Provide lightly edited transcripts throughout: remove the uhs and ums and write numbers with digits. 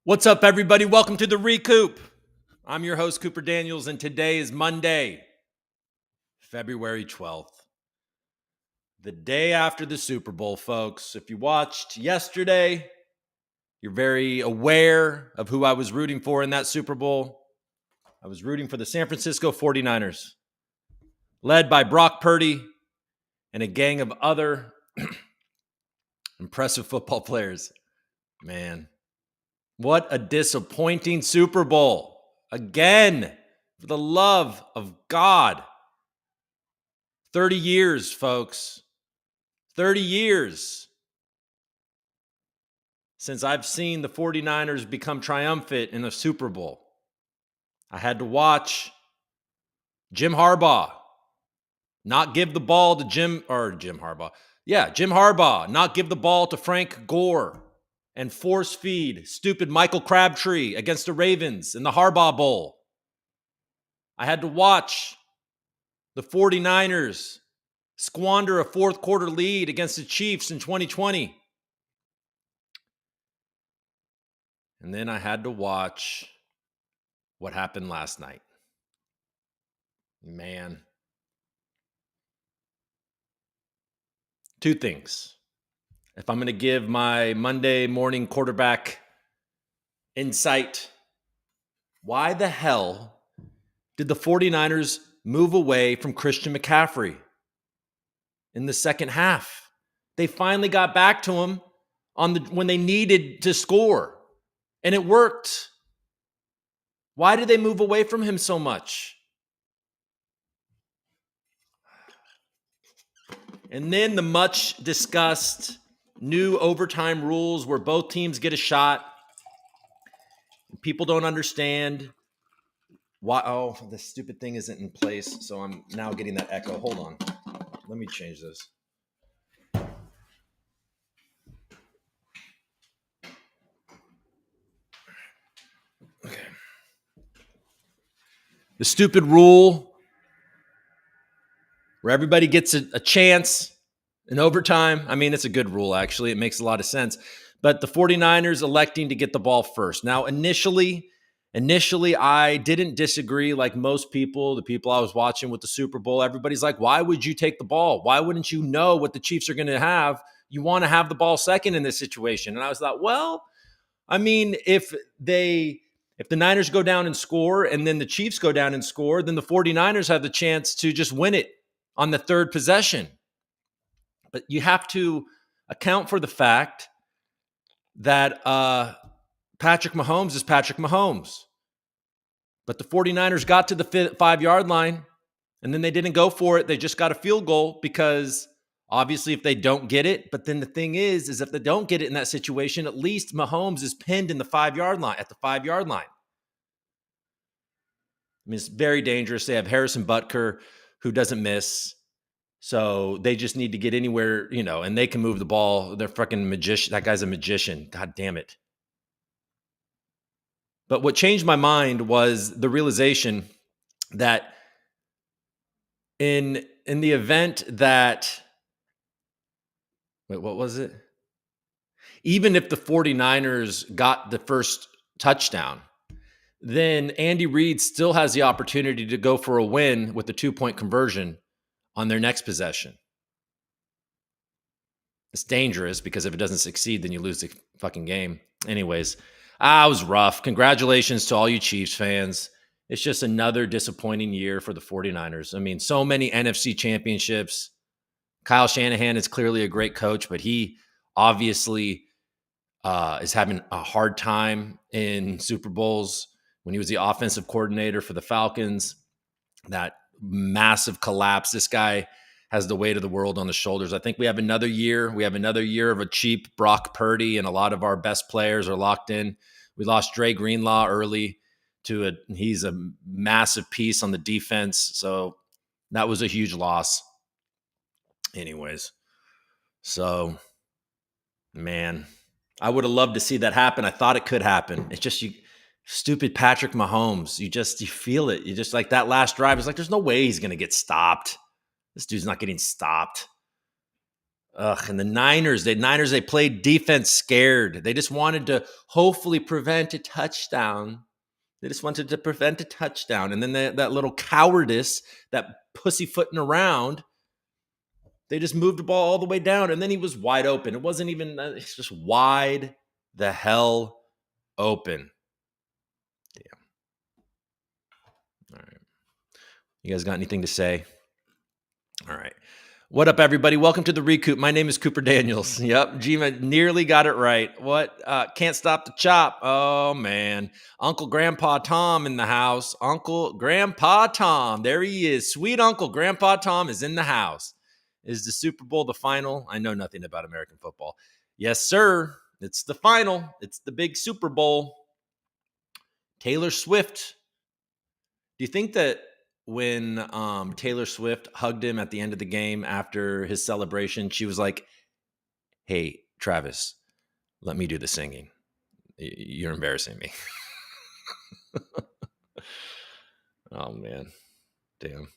What's up, everybody? Welcome to the ReCoop. I'm your host, Cooper Daniels, and today is Monday, February 12th, the day after the Super Bowl, folks. If you watched yesterday, you're very aware of who I was rooting for in that Super Bowl. I was rooting for the San Francisco 49ers, led by Brock Purdy and a gang of other impressive football players. Man, what a disappointing Super Bowl. Again, for the love of God. 30 years, folks. 30 years since I've seen the 49ers become triumphant in a Super Bowl. I had to watch Jim Harbaugh not give the ball to Jim Harbaugh not give the ball to Frank Gore and force feed stupid Michael Crabtree against the Ravens in the Harbaugh Bowl. I had to watch the 49ers squander a fourth quarter lead against the Chiefs in 2020. And then I had to watch what happened last night. Man. Two things. If I'm going to give my Monday morning quarterback insight, why the hell did the 49ers move away from Christian McCaffrey in the second half? They finally got back to him when they needed to score, and it worked. Why did they move away from him so much? And then the much discussed new overtime rules where both teams get a shot. People don't understand why. Oh, this stupid thing isn't in place. So I'm now getting that echo. Hold on. Let me change this. Okay. The stupid rule where everybody gets a chance in overtime. I mean, it's a good rule, actually. It makes a lot of sense. But the 49ers electing to get the ball first. Now, initially, I didn't disagree like most people, the people I was watching with the Super Bowl. Everybody's like, why would you take the ball? Why wouldn't you know what the Chiefs are going to have? You want to have the ball second in this situation. And I was like, well, I mean, if the Niners go down and score and then the Chiefs go down and score, then the 49ers have the chance to just win it on the third possession. But you have to account for the fact that Patrick Mahomes is Patrick Mahomes. But the 49ers got to the 5-yard line, and then they didn't go for it. They just got a field goal because obviously if they don't get it, but then the thing is if they don't get it in that situation, at least Mahomes is pinned in the 5-yard line, at the 5-yard line. I mean, it's very dangerous. They have Harrison Butker, who doesn't miss. So they just need to get anywhere, and they can move the ball. They're fucking magician. That guy's a magician. God damn it. But what changed my mind was the realization that in the event that, what was it? Even if the 49ers got the first touchdown, then Andy Reid still has the opportunity to go for a win with the 2-point conversion on their next possession. It's dangerous because if it doesn't succeed, then you lose the fucking game. Anyways, it was rough. Congratulations to all you Chiefs fans. It's just another disappointing year for the 49ers. I mean, so many NFC championships. Kyle Shanahan is clearly a great coach, but he obviously is having a hard time in Super Bowls. When he was the offensive coordinator for the Falcons, that massive collapse. This guy has the weight of the world on his shoulders. I think we have another year. We have another year of a cheap Brock Purdy, and a lot of our best players are locked in. We lost Dre Greenlaw early he's a massive piece on the defense. So that was a huge loss. Anyways, so man, I would have loved to see that happen. I thought it could happen. It's just you, stupid Patrick Mahomes. You feel it. You just like that last drive. It's like there's no way he's going to get stopped. This dude's not getting stopped. Ugh, and the Niners, they played defense scared. They just wanted to hopefully prevent a touchdown. They just wanted to prevent a touchdown. And then that little cowardice, that pussyfooting around, they just moved the ball all the way down. And then he was wide open. It wasn't even, it's just wide the hell open. Damn. All right. You guys got anything to say? All right. What up, everybody? Welcome to the ReCoop. My name is Cooper Daniels. Yep, Gima nearly got it right. What? Can't stop the chop. Oh, man. Uncle Grandpa Tom in the house. Uncle Grandpa Tom. There he is. Sweet Uncle Grandpa Tom is in the house. Is the Super Bowl the final? I know nothing about American football. Yes, sir. It's the final. It's the big Super Bowl. Taylor Swift. Do you think that when Taylor Swift hugged him at the end of the game after his celebration, she was like, "Hey, Travis, let me do the singing. You're embarrassing me." Oh, man. Damn.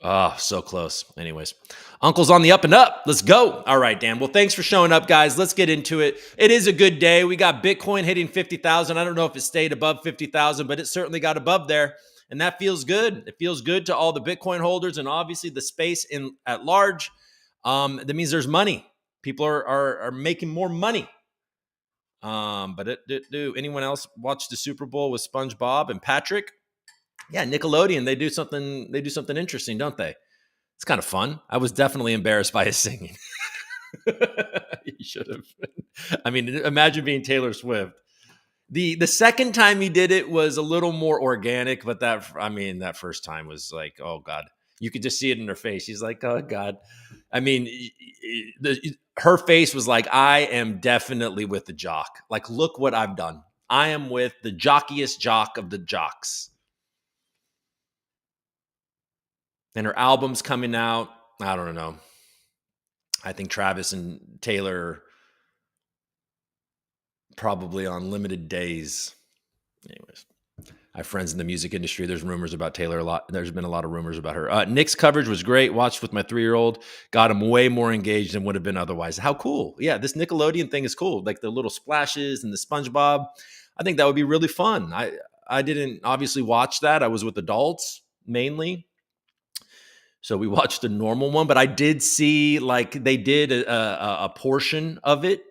Oh, so close. Anyways, Uncle's on the up and up. Let's go. All right, Dan. Well, thanks for showing up, guys. Let's get into it. It is a good day. We got Bitcoin hitting 50,000. I don't know if it stayed above 50,000, but it certainly got above there. And that feels good. It feels good to all the Bitcoin holders and obviously the space at large. That means there's money. People are making more money. But do anyone else watch the Super Bowl with SpongeBob and Patrick? Yeah, Nickelodeon, they do something interesting, don't they? It's kind of fun. I was definitely embarrassed by his singing. He should have. I mean, imagine being Taylor Swift. The second time he did it was a little more organic, but that first time was like, oh God. You could just see it in her face. She's like, oh God. I mean, her face was like, I am definitely with the jock. Like, look what I've done. I am with the jockiest jock of the jocks. And her album's coming out. I don't know. I think Travis and Taylor probably on limited days. Anyways, I have friends in the music industry. There's rumors about Taylor a lot. There's been a lot of rumors about her. Nick's coverage was great. Watched with my 3-year-old. Got him way more engaged than would have been otherwise. How cool. Yeah, this Nickelodeon thing is cool. Like the little splashes and the SpongeBob. I think that would be really fun. I didn't obviously watch that. I was with adults mainly. So we watched the normal one, but I did see like they did a portion of it.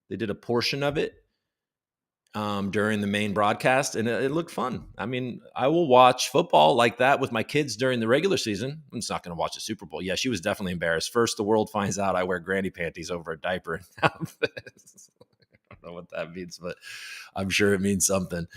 They did a portion of it during the main broadcast, and it looked fun. I mean, I will watch football like that with my kids during the regular season. I'm just not going to watch the Super Bowl. Yeah, she was definitely embarrassed. First, the world finds out I wear granny panties over a diaper. I don't know what that means, but I'm sure it means something.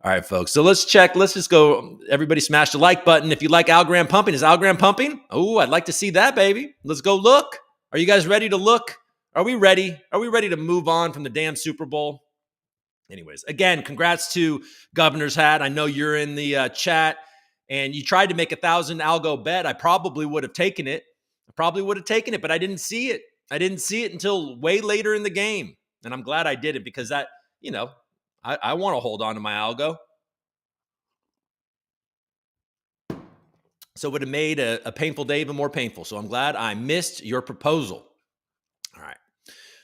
All right, folks. So let's check. Let's just go. Everybody smash the like button. If you like Algorand pumping, is Algorand pumping? Oh, I'd like to see that, baby. Let's go look. Are you guys ready to look? Are we ready? Are we ready to move on from the damn Super Bowl? Anyways, again, congrats to Governor's Hat. I know you're in the chat and you tried to make 1,000 algo bet. I probably would have taken it. But I didn't see it. I didn't see it until way later in the game. And I'm glad I did it because that, I want to hold on to my algo. So it would have made a painful day even more painful. So I'm glad I missed your proposal. All right.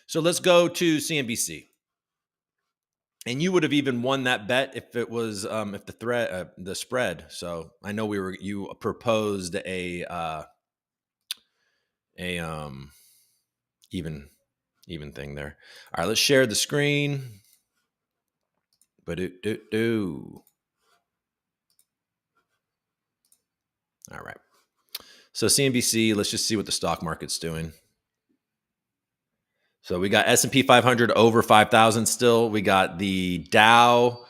So let's go to CNBC. And you would have even won that bet if it was if the spread. So I know you proposed a even thing there. All right, let's share the screen. All right. So CNBC, let's just see what the stock market's doing. So we got S&P 500 over 5,000 still. We got the Dow,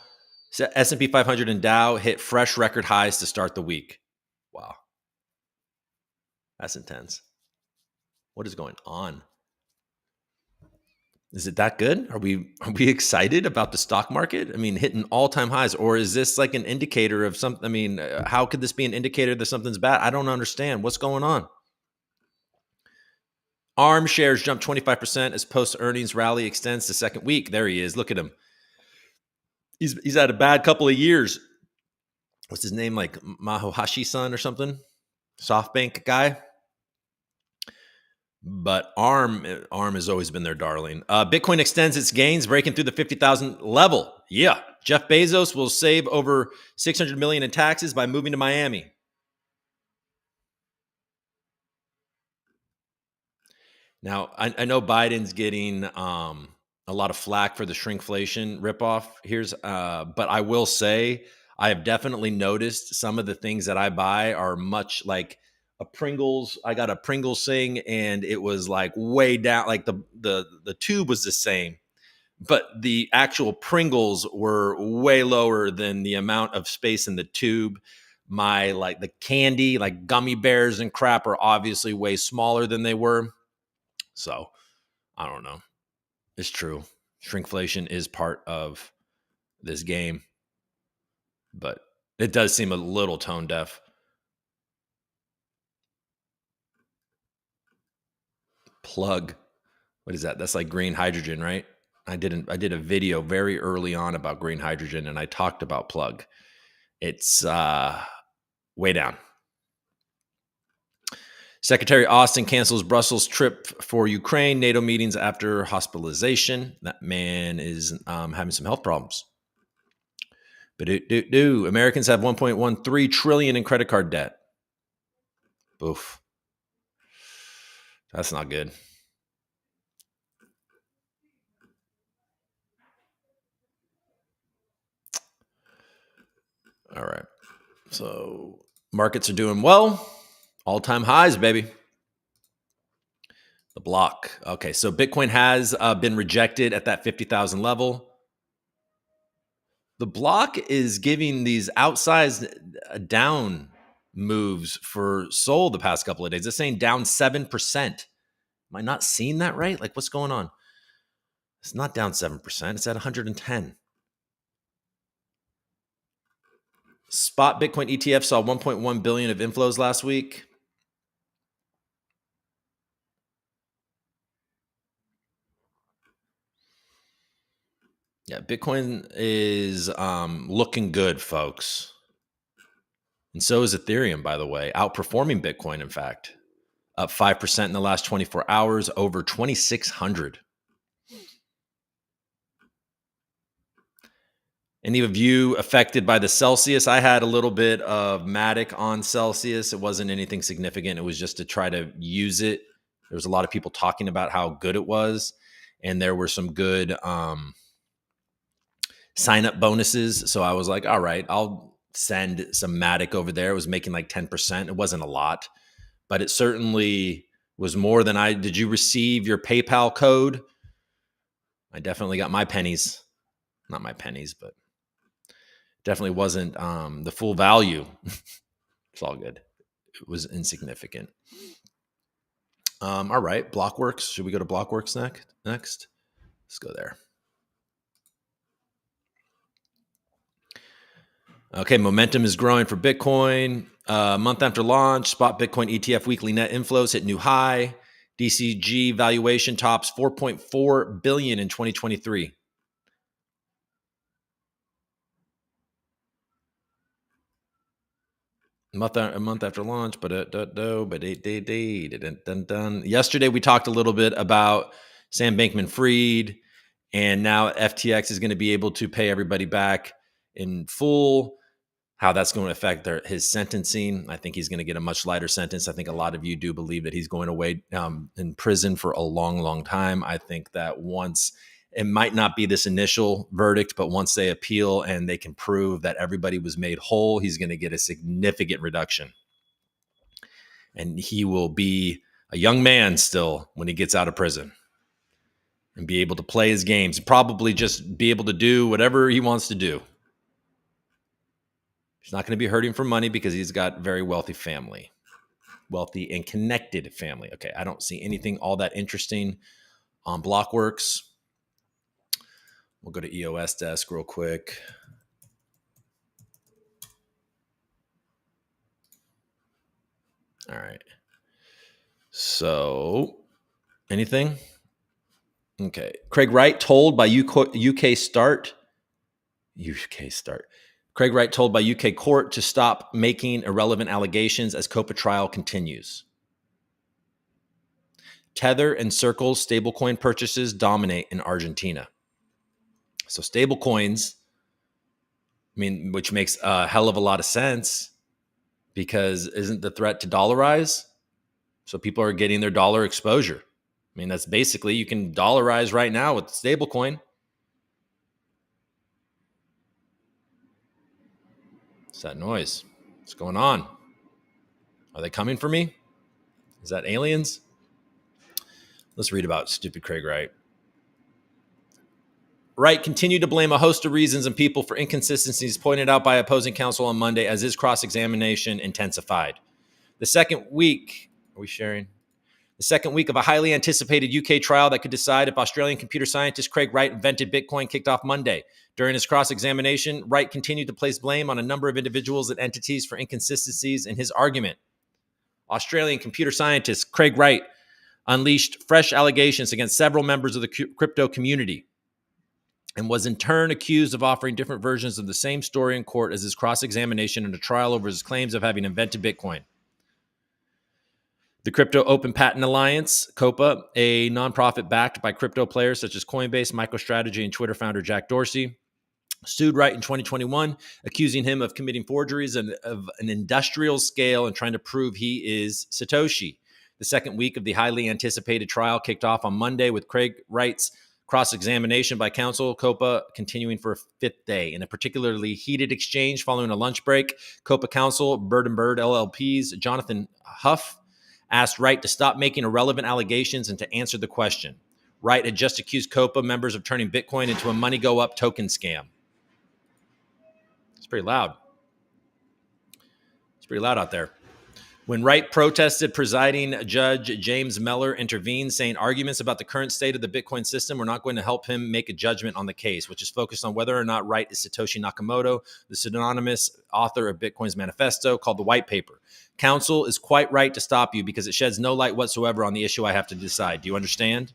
S&P 500 and Dow hit fresh record highs to start the week. Wow. That's intense. What is going on? Is it that good? Are we excited about the stock market? I mean, hitting all-time highs, or is this like an indicator of something? I mean, how could this be an indicator that something's bad? I don't understand. What's going on? ARM shares jumped 25% as post-earnings rally extends to second week. There he is. Look at him. He's had a bad couple of years. What's his name? Like Mahohashi-san or something? SoftBank guy. But ARM has always been their darling. Bitcoin extends its gains, breaking through the 50,000 level. Yeah. Jeff Bezos will save over $600 million in taxes by moving to Miami. Now, I know Biden's getting a lot of flack for the shrinkflation ripoff. But I will say I have definitely noticed some of the things that I buy are much like a Pringles. I got a Pringles thing, and it was like way down. Like the tube was the same, but the actual Pringles were way lower than the amount of space in the tube. Like the candy, like gummy bears and crap, are obviously way smaller than they were. So I don't know. It's true. Shrinkflation is part of this game, but it does seem a little tone deaf. Plug. What is that? That's like green hydrogen, right? I did a video very early on about green hydrogen, and I talked about Plug. It's way down. Secretary Austin cancels Brussels trip for Ukraine, NATO meetings after hospitalization. That man is having some health problems. But Americans have 1.13 trillion in credit card debt. Oof. That's not good. All right. So markets are doing well. All-time highs, baby. The block. Okay, so Bitcoin has been rejected at that 50,000 level. The block is giving these outsized down moves for Sol the past couple of days. It's saying down 7%. Am I not seeing that right? Like, what's going on? It's not down 7%. It's at 110. Spot Bitcoin ETF saw 1.1 billion of inflows last week. Yeah, Bitcoin is looking good, folks. And so is Ethereum, by the way, outperforming Bitcoin, in fact. Up 5% in the last 24 hours, over 2,600. Any of you affected by the Celsius? I had a little bit of Matic on Celsius. It wasn't anything significant. It was just to try to use it. There was a lot of people talking about how good it was. And there were some good sign-up bonuses. So I was like, all right, I'll send some Matic over there. It was making like 10%. It wasn't a lot, but it certainly was more than did you receive your PayPal code? I definitely got my pennies. Not my pennies, but definitely wasn't the full value. It's all good. It was insignificant. All right, Blockworks. Should we go to Blockworks next? Let's go there. Okay, momentum is growing for Bitcoin. Month after launch, spot Bitcoin ETF weekly net inflows hit new high. DCG valuation tops 4.4 billion in 2023. A month after launch, yesterday we talked a little bit about Sam Bankman-Fried, and now FTX is going to be able to pay everybody back in full. How that's going to affect his sentencing. I think he's going to get a much lighter sentence. I think a lot of you do believe that he's going to wait in prison for a long, long time. I think that once, it might not be this initial verdict, but once they appeal and they can prove that everybody was made whole, he's going to get a significant reduction. And he will be a young man still when he gets out of prison and be able to play his games, probably just be able to do whatever he wants to do. He's not going to be hurting for money because he's got very wealthy family, wealthy and connected family. Okay, I don't see anything all that interesting on Blockworks. We'll go to EOS desk real quick. All right. So Anything? Okay. Craig Wright told by UK Start. UK Start. Craig Wright told by UK court to stop making irrelevant allegations as COPA trial continues. Tether and Circle's stablecoin purchases dominate in Argentina. So stablecoins, which makes a hell of a lot of sense because isn't the threat to dollarize? So people are getting their dollar exposure. That's basically, you can dollarize right now with stablecoin. What's that noise? What's going on? Are they coming for me? Is that aliens? Let's read about stupid Craig Wright. Wright continued to blame a host of reasons and people for inconsistencies pointed out by opposing counsel on Monday as his cross-examination intensified. The second week, are we sharing? The second week of a highly anticipated UK trial that could decide if Australian computer scientist Craig Wright invented Bitcoin kicked off Monday. During his cross-examination, Wright continued to place blame on a number of individuals and entities for inconsistencies in his argument. Australian computer scientist Craig Wright unleashed fresh allegations against several members of the crypto community and was in turn accused of offering different versions of the same story in court as his cross-examination in a trial over his claims of having invented Bitcoin. The Crypto Open Patent Alliance, COPA, a nonprofit backed by crypto players such as Coinbase, MicroStrategy, and Twitter founder Jack Dorsey, sued Wright in 2021, accusing him of committing forgeries of an industrial scale and trying to prove he is Satoshi. The second week of the highly anticipated trial kicked off on Monday with Craig Wright's cross-examination by counsel, COPA continuing for a fifth day. In a particularly heated exchange following a lunch break, COPA counsel, Bird & Bird LLP's Jonathan Huff, asked Wright to stop making irrelevant allegations and to answer the question. Wright had just accused COPA members of turning Bitcoin into a money go up token scam. It's pretty loud. It's pretty loud out there. When Wright protested, presiding Judge James Mellor intervened, saying arguments about the current state of the Bitcoin system were not going to help him make a judgment on the case, which is focused on whether or not Wright is Satoshi Nakamoto, the pseudonymous author of Bitcoin's manifesto called the White Paper. Counsel is quite right to stop you because it sheds no light whatsoever on the issue I have to decide. Do you understand?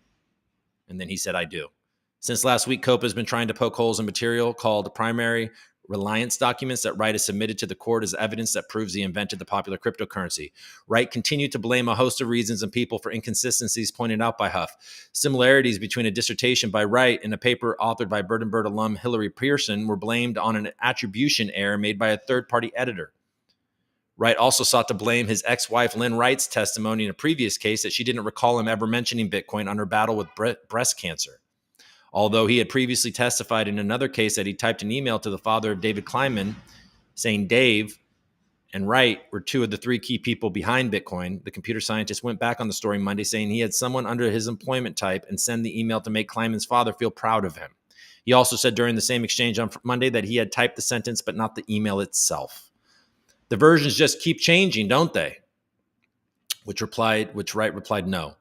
And then he said, I do. Since last week, COPA has been trying to poke holes in material called primary reliance documents that Wright has submitted to the court as evidence that proves he invented the popular cryptocurrency. Wright continued to blame a host of reasons and people for inconsistencies pointed out by Huff. Similarities between a dissertation by Wright and a paper authored by Bird & Bird alum Hillary Pearson were blamed on an attribution error made by a third-party editor. Wright also sought to blame his ex-wife Lynn Wright's testimony in a previous case that she didn't recall him ever mentioning Bitcoin on her battle with breast cancer. Although he had previously testified in another case that he typed an email to the father of David Kleinman saying Dave and Wright were two of the three key people behind Bitcoin, the computer scientist went back on the story Monday saying he had someone under his employment type and send the email to make Kleinman's father feel proud of him. He also said during the same exchange on Monday that he had typed the sentence but not the email itself. The versions just keep changing, don't they? Which Wright replied no.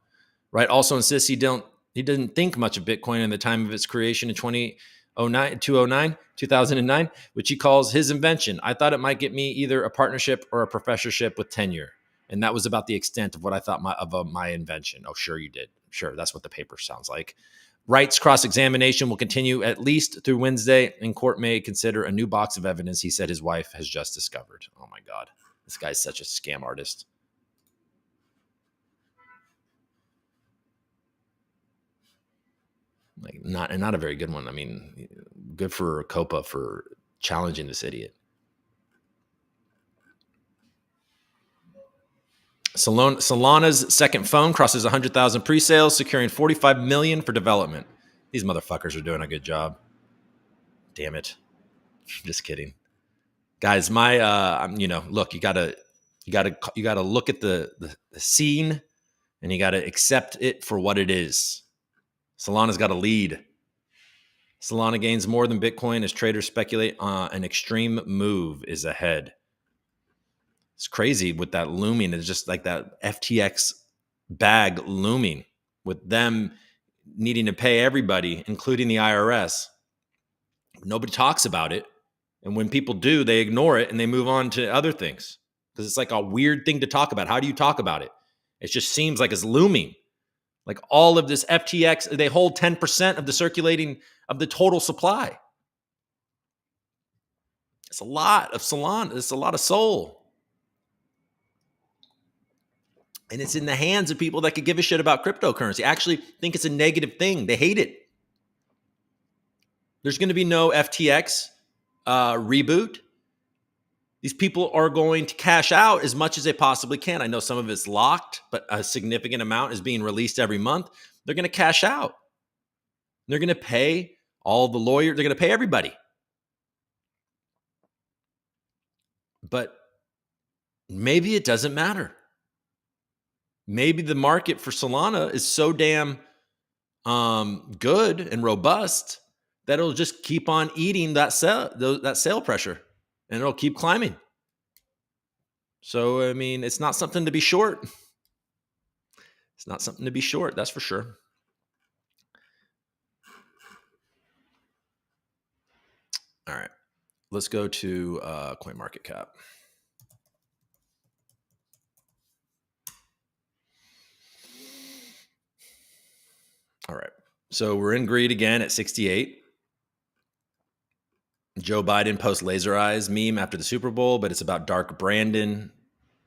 Wright also insists he didn't think much of Bitcoin in the time of its creation in 2009, which he calls his invention. I thought it might get me either a partnership or a professorship with tenure. And that was about the extent of what I thought of my invention. Oh, sure you did. Sure, that's what the paper sounds like. Wright's cross-examination will continue at least through Wednesday, and court may consider a new box of evidence he said his wife has just discovered. Oh my God, this guy's such a scam artist. Not a very good one. Good for COPA for challenging this idiot. Solana's second phone crosses 100,000 pre-sales, securing $45 million for development. These motherfuckers are doing a good job. Damn it. Just kidding. Guys, look, you gotta look at the scene and you gotta accept it for what it is. Solana's got a lead. Solana gains more than Bitcoin as traders speculate an extreme move is ahead. It's crazy with that looming. It's just like that FTX bag looming with them needing to pay everybody, including the IRS. Nobody talks about it. And when people do, they ignore it and they move on to other things because it's like a weird thing to talk about. How do you talk about it? It just seems like it's looming. Like all of this FTX, they hold 10% of the circulating of the total supply. It's a lot of Solana. It's a lot of Sol. And it's in the hands of people that could give a shit about cryptocurrency. Actually think it's a negative thing. They hate it. There's going to be no FTX reboot. These people are going to cash out as much as they possibly can. I know some of it's locked, but a significant amount is being released every month. They're going to cash out. They're going to pay all the lawyers. They're going to pay everybody. But maybe it doesn't matter. Maybe the market for Solana is so damn good and robust that it'll just keep on eating that sale pressure, and it'll keep climbing. So, I mean, it's not something to be short. It's not something to be short, that's for sure. All right, let's go to CoinMarketCap. All right, so we're in greed again at 68. Joe Biden posts laser eyes meme after the Super Bowl, but it's about Dark Brandon.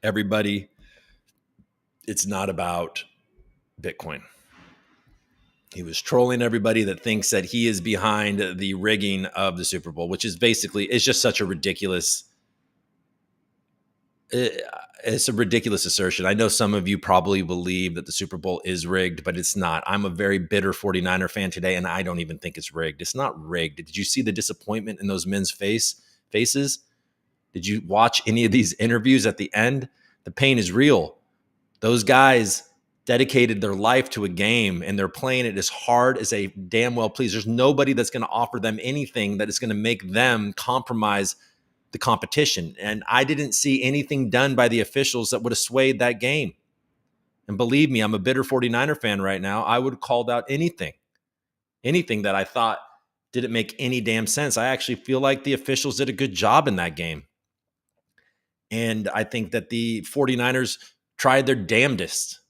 Everybody, it's not about Bitcoin. He was trolling everybody that thinks that he is behind the rigging of the Super Bowl, which is basically, it's just such a ridiculous, it's a ridiculous assertion. I know some of you probably believe that the Super Bowl is rigged, but it's not. I'm a very bitter 49er fan today, and I don't even think it's rigged. It's not rigged. Did you see the disappointment in those men's faces? Did you watch any of these interviews at the end? The pain is real. Those guys dedicated their life to a game, and they're playing it as hard as they damn well please. There's nobody that's going to offer them anything that is going to make them compromise the competition. And I didn't see anything done by the officials that would have swayed that game. And believe me, I'm a bitter 49er fan right now. I would have called out anything that I thought didn't make any damn sense. I actually feel like the officials did a good job in that game. And I think that the 49ers tried their damnedest.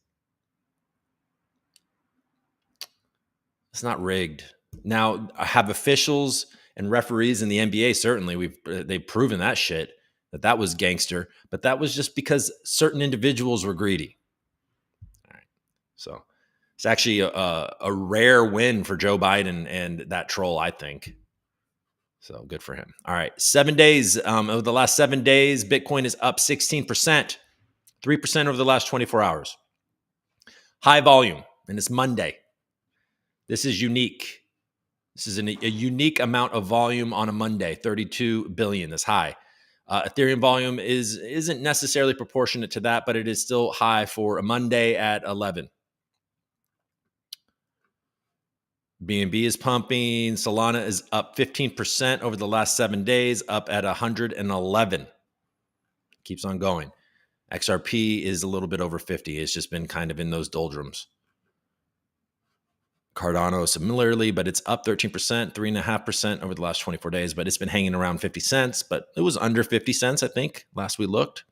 It's not rigged. Now, have officials and referees in the NBA, certainly they've proven that shit, that was gangster, but that was just because certain individuals were greedy. All right. So it's actually a rare win for Joe Biden and that troll, I think. So good for him. All right. 7 days. Over the last 7 days, Bitcoin is up 16%, 3% over the last 24 hours. High volume, and it's Monday. This is unique. This is a unique amount of volume on a Monday, 32 billion. That's high. Ethereum volume isn't necessarily proportionate to that, but it is still high for a Monday at 11. BNB is pumping. Solana is up 15% over the last 7 days, up at 111. Keeps on going. XRP is a little bit over 50. It's just been kind of in those doldrums. Cardano similarly, but it's up 13%, 3.5% over the last 24 days, but it's been hanging around 50 cents, but it was under 50 cents, I think, last we looked.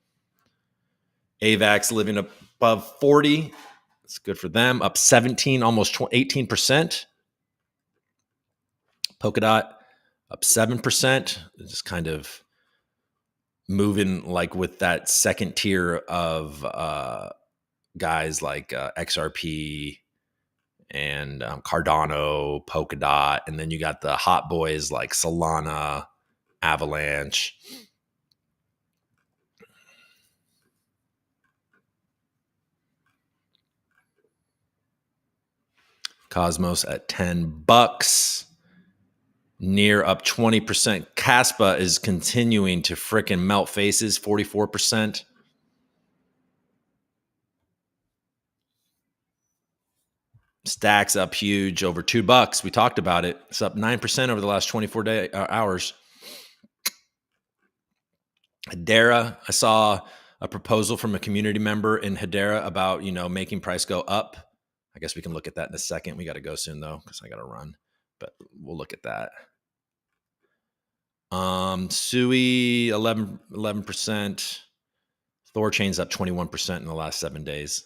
AVAX living above 40. It's good for them. Up 17, almost 18%. Polkadot up 7%. Just kind of moving like with that second tier of guys like XRP and Cardano, Polkadot, and then you got the hot boys like Solana, Avalanche. Cosmos at $10. Near up 20%. Caspa is continuing to frickin' melt faces, 44%. Stacks up huge, over $2. We talked about it. It's up 9% over the last 24 hours. Hedera, I saw a proposal from a community member in Hedera about, making price go up. I guess we can look at that in a second. We got to go soon though, because I got to run, but we'll look at that. Sui 11%. Thorchain's up 21% in the last 7 days,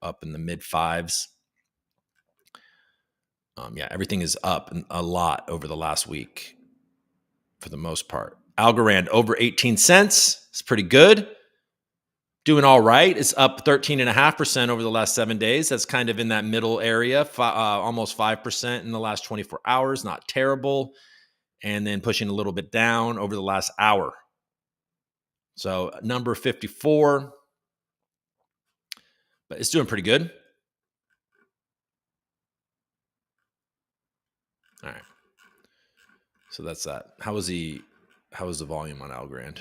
up in the mid fives. Yeah, everything is up a lot over the last week for the most part. Algorand over 18 cents. It's pretty good. Doing all right. It's up 13.5% over the last 7 days. That's kind of in that middle area, almost 5% in the last 24 hours. Not terrible. And then pushing a little bit down over the last hour. So number 54, but it's doing pretty good. All right. So that's that. How is the volume on Algorand?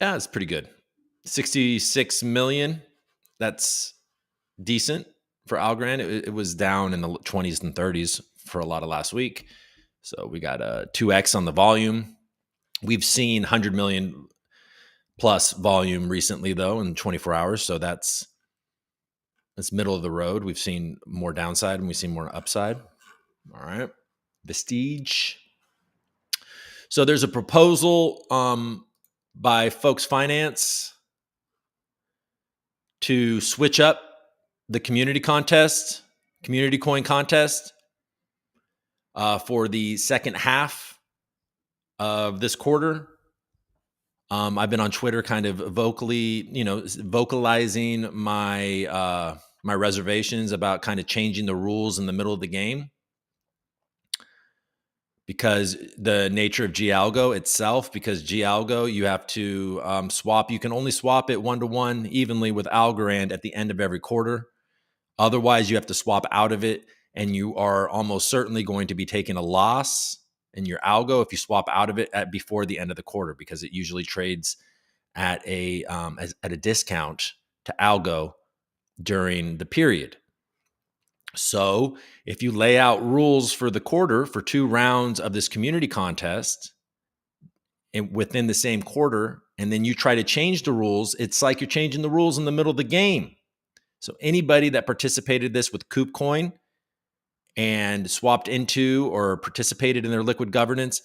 Yeah, it's pretty good. 66 million. That's decent for Algorand. It was down in the 20s and 30s for a lot of last week. So we got a 2x on the volume. We've seen 100 million plus volume recently, though, in 24 hours. So that's middle of the road. We've seen more downside and we've seen more upside. All right. Vestige. So there's a proposal by Folks Finance to switch up the community coin contest for the second half of this quarter. I've been on Twitter kind of vocalizing my my reservations about kind of changing the rules in the middle of the game, because the nature of gAlgo itself, because gAlgo, you have to swap. You can only swap it 1-to-1 evenly with Algorand at the end of every quarter. Otherwise, you have to swap out of it, and you are almost certainly going to be taking a loss in your algo if you swap out of it before the end of the quarter, because it usually trades at a discount to algo during the period. So if you lay out rules for the quarter for 2 rounds of this community contest within the same quarter, and then you try to change the rules, it's like you're changing the rules in the middle of the game. So anybody that participated this with Coop Coin and swapped into or participated in their liquid governance,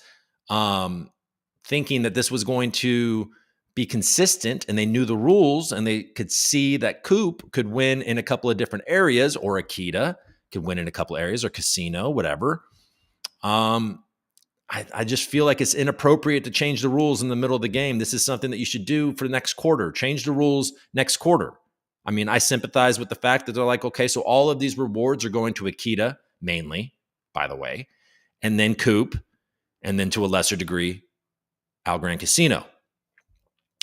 thinking that this was going to be consistent, and they knew the rules, and they could see that Coop could win in a couple of different areas, or Akita could win in a couple of areas, or Casino, whatever. I just feel like it's inappropriate to change the rules in the middle of the game. This is something that you should do for the next quarter. Change the rules next quarter. I mean, I sympathize with the fact that they're like, okay, so all of these rewards are going to Akita mainly, by the way, and then Coop, and then to a lesser degree, Algorand Casino.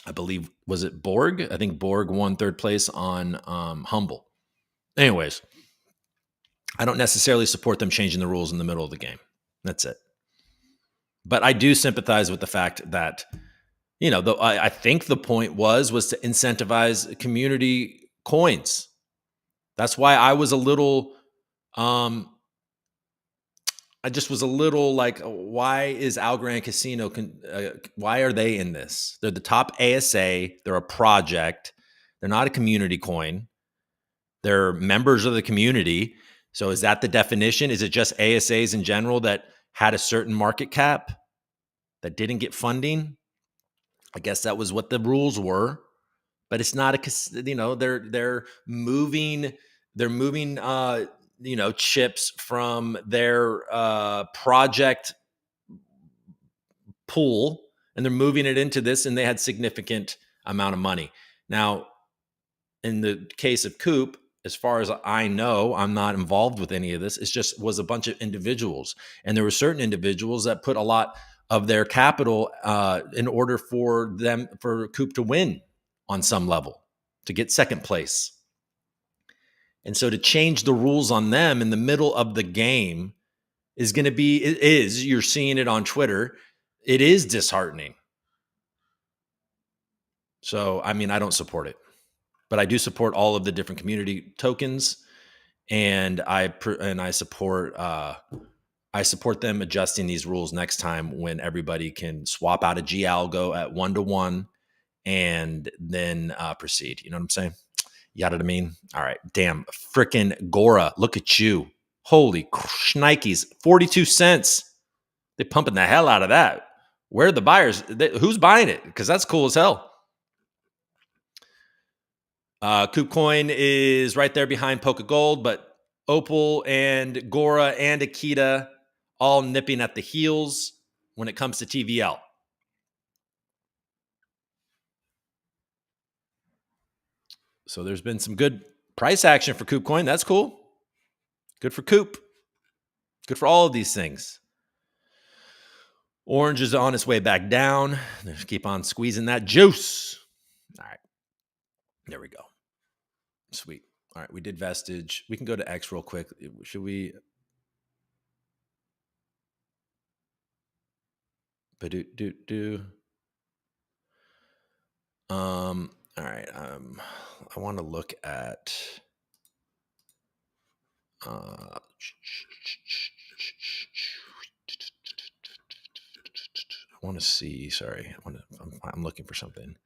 I believe, was it Borg? I think Borg won 3rd place on Humble. Anyways, I don't necessarily support them changing the rules in the middle of the game. That's it. But I do sympathize with the fact that, I think the point was to incentivize community coins. That's why I was a little, I just was a little like, why is Algorand Casino, why are they in this? They're the top ASA. They're a project. They're not a community coin. They're members of the community. So is that the definition? Is it just ASAs in general that had a certain market cap that didn't get funding? I guess that was what the rules were. But it's not they're moving chips from their project pool, and they're moving it into this, and they had significant amount of money. Now, in the case of Coop, as far as I know, I'm not involved with any of this. It just was a bunch of individuals, and there were certain individuals that put a lot of their capital in order for Coop to win on some level, to get second place. And so to change the rules on them in the middle of the game you're seeing it on Twitter, it is disheartening. So, I mean, I don't support it, but I do support all of the different community tokens, and I support them adjusting these rules next time, when everybody can swap out a gAlgo at 1-to-1 and then proceed. You know what I'm saying? Yada, I mean. All right. Damn. Frickin' GORA. Look at you. Holy shnikes. 42 cents. They're pumping the hell out of that. Where are the buyers? Who's buying it? Because that's cool as hell. KubeCoin is right there behind Polka Gold, but Opal and GORA and Akita all nipping at the heels when it comes to TVL. So there's been some good price action for KubeCoin. That's cool. Good for Coop. Good for all of these things. Orange is on its way back down. Just keep on squeezing that juice. All right. There we go. Sweet. All right. We did Vestige. We can go to X real quick. Should we? All right. I want to look at I want to see. Sorry, I'm looking for something.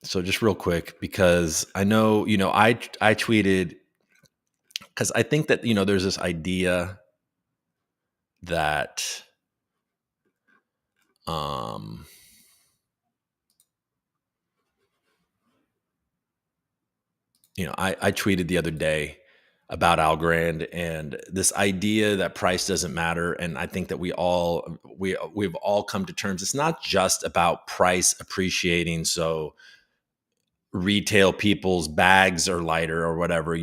So just real quick, because I know, I tweeted, because I think that, there's this idea that, I tweeted the other day about Algorand and this idea that price doesn't matter. And I think that we've all come to terms. It's not just about price appreciating. So retail people's bags are lighter or whatever,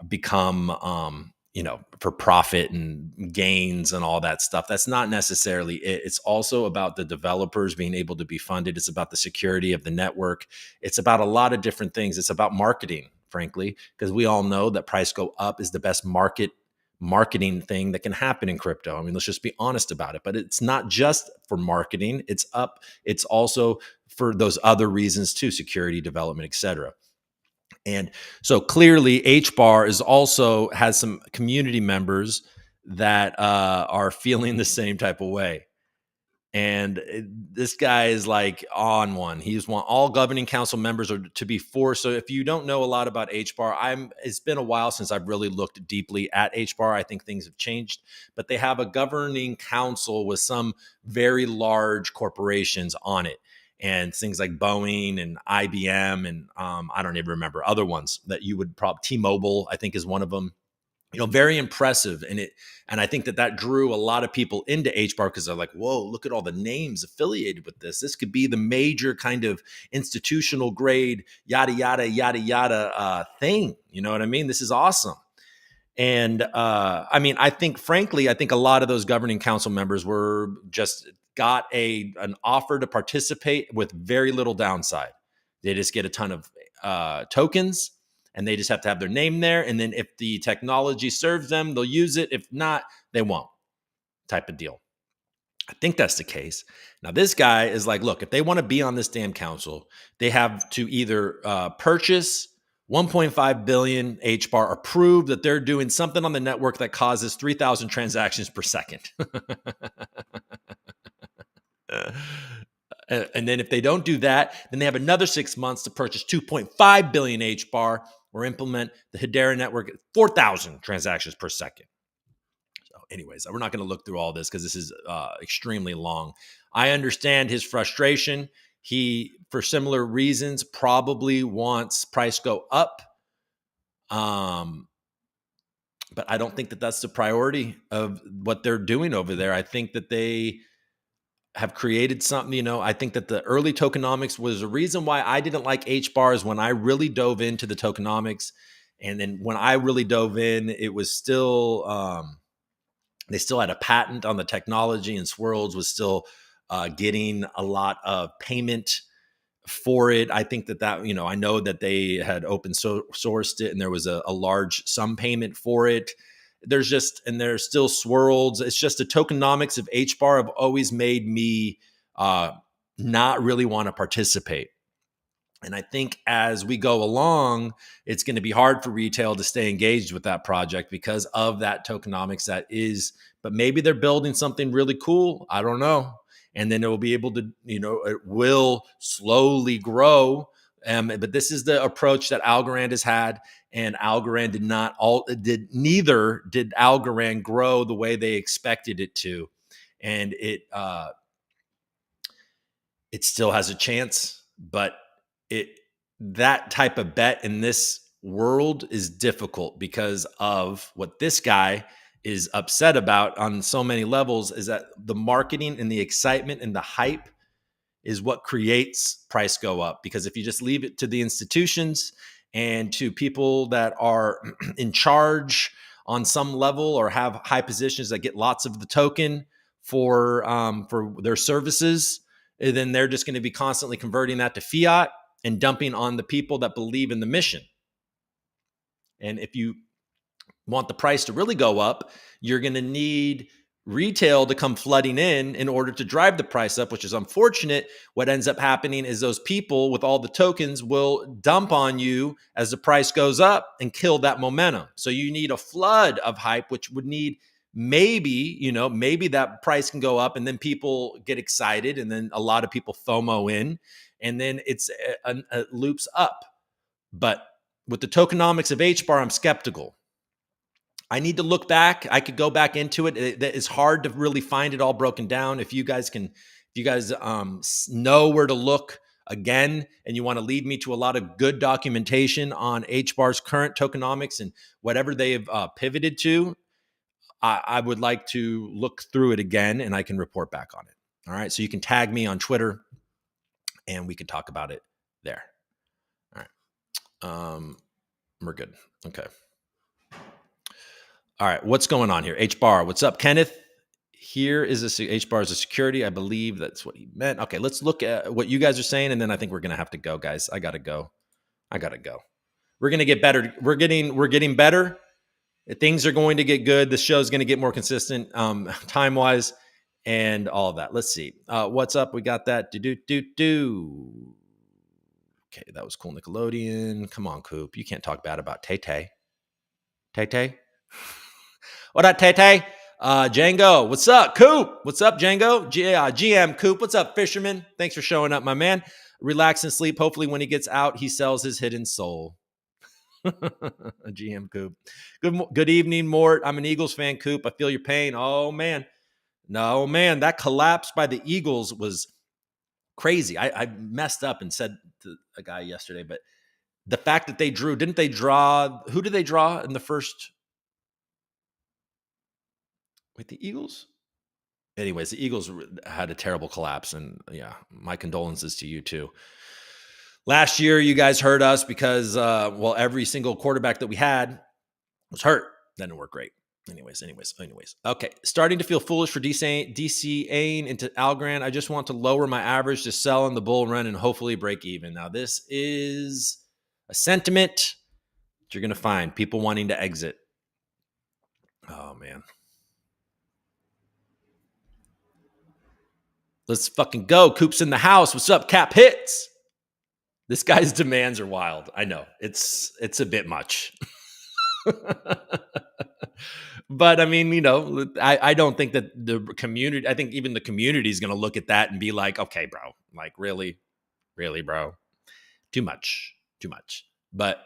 become, for profit and gains and all that stuff. That's not necessarily it. It's also about the developers being able to be funded. It's about the security of the network. It's about a lot of different things. It's about marketing, frankly, because we all know that price go up is the best marketing thing that can happen in crypto. I mean, let's just be honest about it. But it's not just for marketing. It's also for those other reasons too, security, development, etc. And so clearly HBAR has some community members that are feeling the same type of way. And this guy is like on one. He's want all governing council members are to be forced. So if you don't know a lot about HBAR, it's been a while since I've really looked deeply at HBAR. I think things have changed, but they have a governing council with some very large corporations on it. And things like Boeing and IBM and I don't even remember other ones that you would probably, T-Mobile, I think is one of them. Very impressive. And I think that drew a lot of people into HBAR because they're like, whoa, look at all the names affiliated with this. This could be the major kind of institutional grade, yada, yada, yada, yada thing. You know what I mean? This is awesome. And I think, frankly, a lot of those governing council members were just got an offer to participate with very little downside. They just get a ton of tokens. And they just have to have their name there. And then if the technology serves them, they'll use it. If not, they won't, type of deal. I think that's the case. Now, this guy is like, look, if they want to be on this damn council, they have to either purchase 1.5 billion HBAR or prove that they're doing something on the network that causes 3,000 transactions per second. And then if they don't do that, then they have another 6 months to purchase 2.5 billion HBAR or implement the Hedera network at 4,000 transactions per second. So anyways, we're not going to look through all this because this is extremely long. I understand his frustration. He, for similar reasons, probably wants price go up. But I don't think that that's the priority of what they're doing over there. I think that they have created something, I think that the early tokenomics was a reason why I didn't like HBARs when I really dove into the tokenomics. And then when I really dove in, it was still, they still had a patent on the technology and Swirls was still getting a lot of payment for it. I think that, I know that they had open sourced it and there was a large sum payment for it. There's still swirls. It's just the tokenomics of HBAR have always made me not really want to participate. And I think as we go along, it's going to be hard for retail to stay engaged with that project because of that tokenomics but maybe they're building something really cool. I don't know. And then it will be able to, it will slowly grow. But this is the approach that Algorand has had. And Algorand neither did Algorand grow the way they expected it to. And it still has a chance, but it that type of bet in this world is difficult because of what this guy is upset about on so many levels is that the marketing and the excitement and the hype is what creates price go up. Because if you just leave it to the institutions and to people that are in charge on some level or have high positions that get lots of the token for their services, then they're just going to be constantly converting that to fiat and dumping on the people that believe in the mission. And if you want the price to really go up, you're going to need retail to come flooding in order to drive the price up, which is unfortunate. What ends up happening is those people with all the tokens will dump on you as the price goes up and kill that momentum. So you need a flood of hype, which would need maybe that price can go up and then people get excited and then a lot of people FOMO in and then it loops up. But with the tokenomics of HBAR, I'm skeptical. I need to look back. I could go back into it. It's hard to really find it all broken down. If you guys know where to look again, and you want to lead me to a lot of good documentation on HBAR's current tokenomics and whatever they have pivoted to, I would like to look through it again, and I can report back on it. All right. So you can tag me on Twitter, and we can talk about it there. All right. We're good. Okay. All right, what's going on here? HBAR, what's up, Kenneth? Here is HBAR is a security. I believe that's what he meant. Okay, let's look at what you guys are saying, and then I think we're gonna have to go, guys. I gotta go. We're gonna get better. We're getting better. Things are going to get good. The show's gonna get more consistent, time wise, and all of that. Let's see. What's up? We got that. Do. Okay, that was cool. Nickelodeon. Come on, Coop. You can't talk bad about Tay Tay. Tay Tay. What up, Tay? Django, what's up? Coop, what's up, Django? GM Coop, what's up, Fisherman? Thanks for showing up, my man. Relax and sleep. Hopefully, when he gets out, he sells his hidden soul. GM Coop. Good evening, Mort. I'm an Eagles fan, Coop. I feel your pain. Oh, man. No, man. That collapse by the Eagles was crazy. I messed up and said to a guy yesterday, but the fact that they drew, didn't they draw? Who did they draw in the first? Wait, the Eagles? Anyways, the Eagles had a terrible collapse. And yeah, my condolences to you too. Last year, you guys hurt us because, every single quarterback that we had was hurt. That didn't work great. Anyways. Okay, starting to feel foolish for DCAing into Algorand. I just want to lower my average to sell in the bull run and hopefully break even. Now, this is a sentiment that you're going to find people wanting to exit. Oh, man. Let's fucking go. Coop's in the house. What's up, Cap Hits? This guy's demands are wild. I know. It's a bit much. But I mean, I don't think that the community, I think even the community is going to look at that and be like, okay, bro, like really, bro, too much. But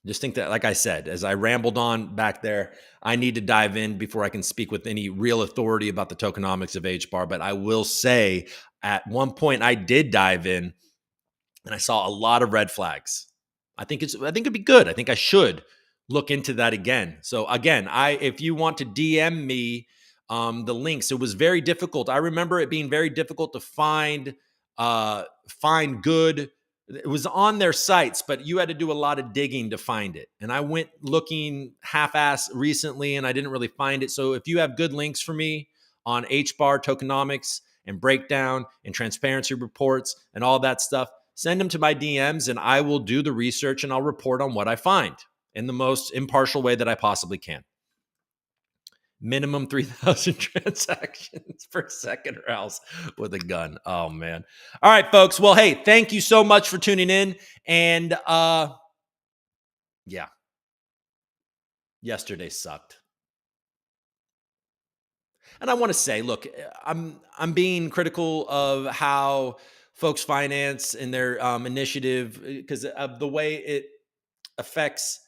just think that, like I said, as I rambled on back there, I need to dive in before I can speak with any real authority about the tokenomics of HBAR. But I will say at one point I did dive in and I saw a lot of red flags. I think it'd be good. I think I should look into that again. So again, if you want to DM me the links, it was very difficult. I remember it being very difficult to find good. It was on their sites, but you had to do a lot of digging to find it. And I went looking half-ass recently and I didn't really find it. So if you have good links for me on HBAR tokenomics and breakdown and transparency reports and all that stuff, send them to my DMs and I will do the research and I'll report on what I find in the most impartial way that I possibly can. Minimum 3,000 transactions per second or else with a gun. Oh, man. All right, folks. Well, hey, thank you so much for tuning in. And yeah, yesterday sucked. And I want to say, look, I'm being critical of how folks finance and their initiative because of the way it affects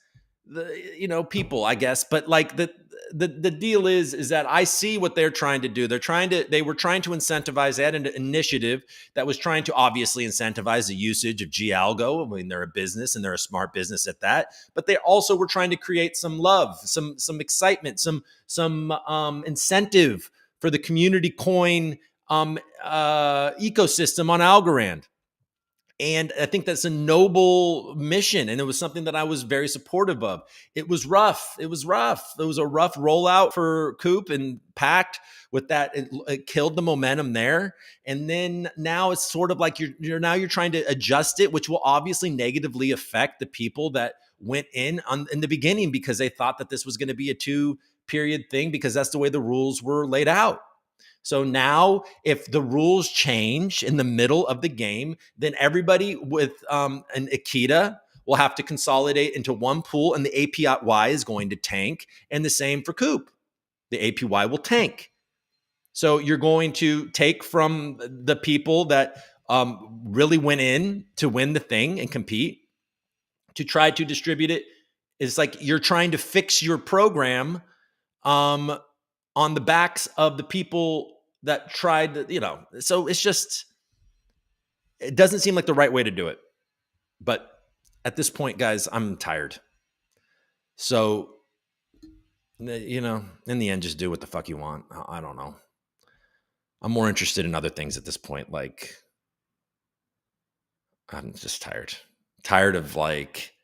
people, I guess. But like the deal is that I see what they're trying to do. They were trying to incentivize that an initiative that was trying to obviously incentivize the usage of GALGO. I mean, they're a business and they're a smart business at that, but they also were trying to create some love, some excitement, some incentive for the community coin ecosystem on Algorand. And I think that's a noble mission. And it was something that I was very supportive of. It was rough. It was rough. It was a rough rollout for Coop and Pact with that. It killed the momentum there. And then now it's sort of like you're trying to adjust it, which will obviously negatively affect the people that went in the beginning because they thought that this was going to be a 2-period thing because that's the way the rules were laid out. So now, if the rules change in the middle of the game, then everybody with an Akita will have to consolidate into one pool, and the APY is going to tank. And the same for Coop. The APY will tank. So you're going to take from the people that really went in to win the thing and compete to try to distribute it. It's like you're trying to fix your program on the backs of the people that tried to, so it's just, it doesn't seem like the right way to do it. But at this point, guys, I'm tired. So, in the end, just do what the fuck you want. I don't know. I'm more interested in other things at this point. Like, I'm just tired. Tired of like,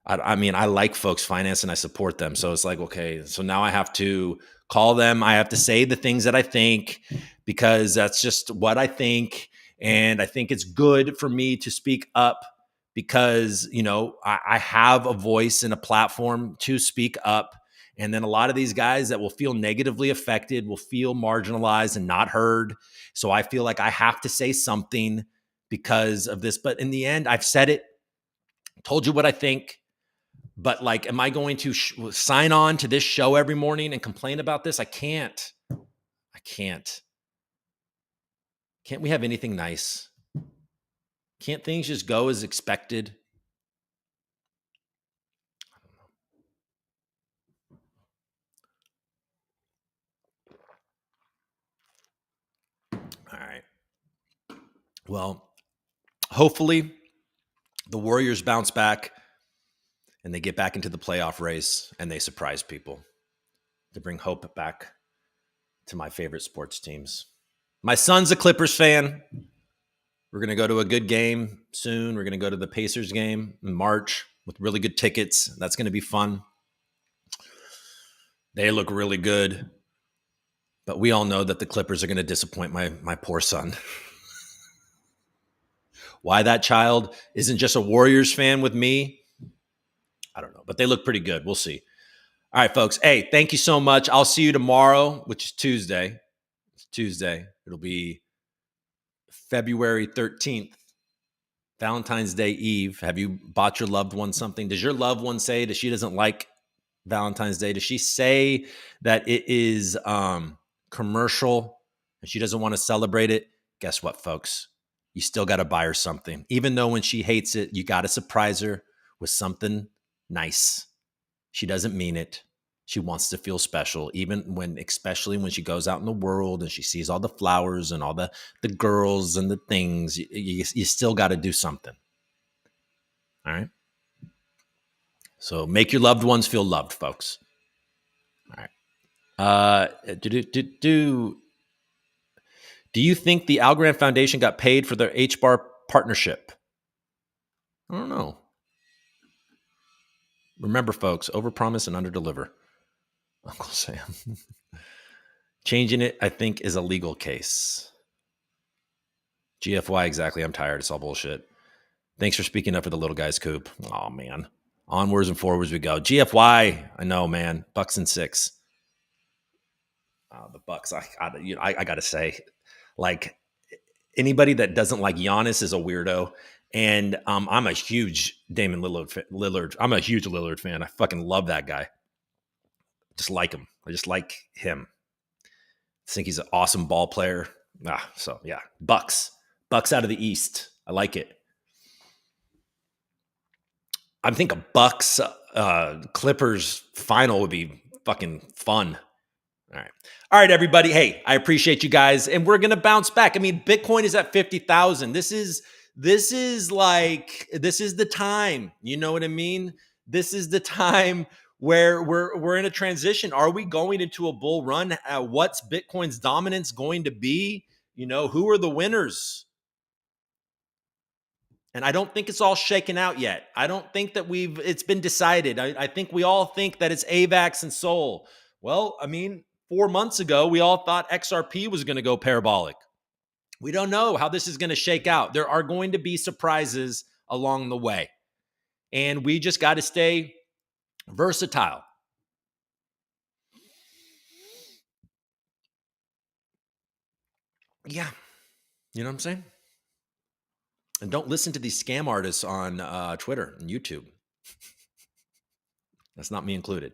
I mean, I like Folks Finance and I support them. So it's like, okay, so now I have to call them. I have to say the things that I think because that's just what I think. And I think it's good for me to speak up because, I have a voice and a platform to speak up. And then a lot of these guys that will feel negatively affected will feel marginalized and not heard. So I feel like I have to say something because of this. But in the end, I've said it, told you what I think. But like, am I going to sign on to this show every morning and complain about this? I can't. Can't we have anything nice? Can't things just go as expected? All right. Well, hopefully the Warriors bounce back and they get back into the playoff race and they surprise people to bring hope back to my favorite sports teams. My son's a Clippers fan. We're going to go to a good game soon. We're going to go to the Pacers game in March with really good tickets. That's going to be fun. They look really good. But we all know that the Clippers are going to disappoint my poor son. Why that child isn't just a Warriors fan with me, I don't know. But they look pretty good. We'll see. All right, folks. Hey, thank you so much. I'll see you tomorrow, which is Tuesday. It's Tuesday. It'll be February 13th, Valentine's Day Eve. Have you bought your loved one something? Does your loved one say that she doesn't like Valentine's Day? Does she say that it is commercial and she doesn't want to celebrate it? Guess what, folks? You still got to buy her something. Even though when she hates it, you got to surprise her with something nice. She doesn't mean it. She wants to feel special, especially when she goes out in the world and she sees all the flowers and all the girls and the things. You still got to do something. All right. So make your loved ones feel loved, folks. All right. Do you think the Algorand Foundation got paid for their HBAR partnership? I don't know. Remember, folks, overpromise and underdeliver. Uncle Sam. Changing it, I think, is a legal case. GFY, exactly. I'm tired. It's all bullshit. Thanks for speaking up for the little guys, Coop. Oh, man. Onwards and forwards we go. GFY, I know, man. Bucks and 6. The Bucks, I got to say, like, anybody that doesn't like Giannis is a weirdo. And I'm a huge Damian Lillard. I'm a huge Lillard fan. I fucking love that guy. Just like him. I just like him. I think he's an awesome ball player. So yeah, Bucks out of the East. I like it. I think a Bucks Clippers final would be fucking fun. All right. All right, everybody. Hey, I appreciate you guys. And we're gonna bounce back. I mean, Bitcoin is at 50,000. This is the time. You know what I mean? This is the time where we're in a transition. Are we going into a bull run? What's Bitcoin's dominance going to be? You know, who are the winners? And I don't think it's all shaken out yet. I don't think that it's been decided. I think we all think that it's AVAX and Sol. Well, I mean, 4 months ago, we all thought XRP was going to go parabolic. We don't know how this is going to shake out. There are going to be surprises along the way. And we just got to stay versatile. Yeah. You know what I'm saying? And don't listen to these scam artists on Twitter and YouTube. That's not me included.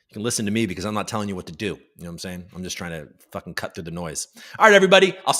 You can listen to me because I'm not telling you what to do. You know what I'm saying? I'm just trying to fucking cut through the noise. All right, everybody. I'll see